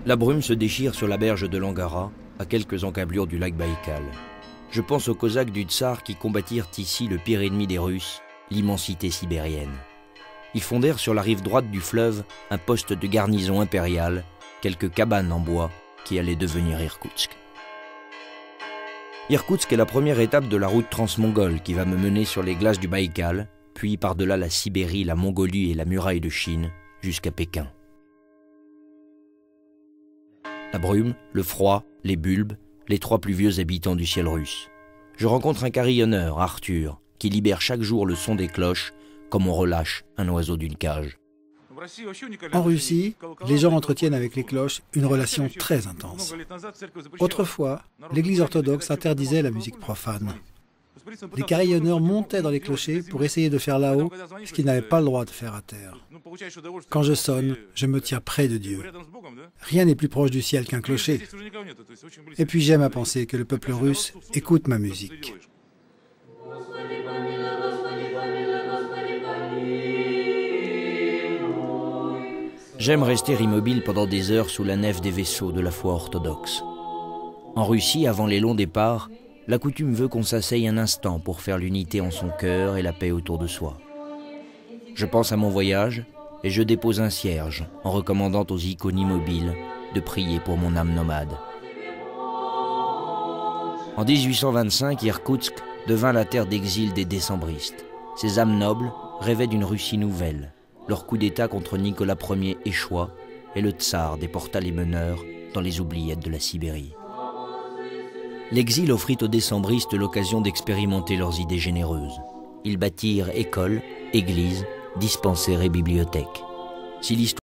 La brume se déchire sur la berge de l'Angara, à quelques encablures du lac Baïkal. Je pense aux Cosaques du Tsar qui combattirent ici le pire ennemi des Russes, l'immensité sibérienne. Ils fondèrent sur la rive droite du fleuve un poste de garnison impériale, quelques cabanes en bois qui allaient devenir Irkoutsk. Irkoutsk est la première étape de la route transmongole qui va me mener sur les glaces du Baïkal, puis par-delà la Sibérie, la Mongolie et la muraille de Chine, jusqu'à Pékin. La brume, le froid, les bulbes, les trois plus vieux habitants du ciel russe. Je rencontre un carillonneur, Arthur, qui libère chaque jour le son des cloches, comme on relâche un oiseau d'une cage. En Russie, les gens entretiennent avec les cloches une relation très intense. Autrefois, l'Église orthodoxe interdisait la musique profane. Les carillonneurs montaient dans les clochers pour essayer de faire là-haut ce qu'ils n'avaient pas le droit de faire à terre. Quand je sonne, je me tiens près de Dieu. Rien n'est plus proche du ciel qu'un clocher. Et puis j'aime à penser que le peuple russe écoute ma musique. J'aime rester immobile pendant des heures sous la nef des vaisseaux de la foi orthodoxe. En Russie, avant les longs départs, la coutume veut qu'on s'asseye un instant pour faire l'unité en son cœur et la paix autour de soi. Je pense à mon voyage et je dépose un cierge en recommandant aux icônes immobiles de prier pour mon âme nomade. En 1825, Irkoutsk devint la terre d'exil des décembristes. Ces âmes nobles rêvaient d'une Russie nouvelle. Leur coup d'État contre Nicolas Ier échoua et le tsar déporta les meneurs dans les oubliettes de la Sibérie. L'exil offrit aux décembristes l'occasion d'expérimenter leurs idées généreuses. Ils bâtirent écoles, églises, dispensaires et bibliothèques. Si l'histoire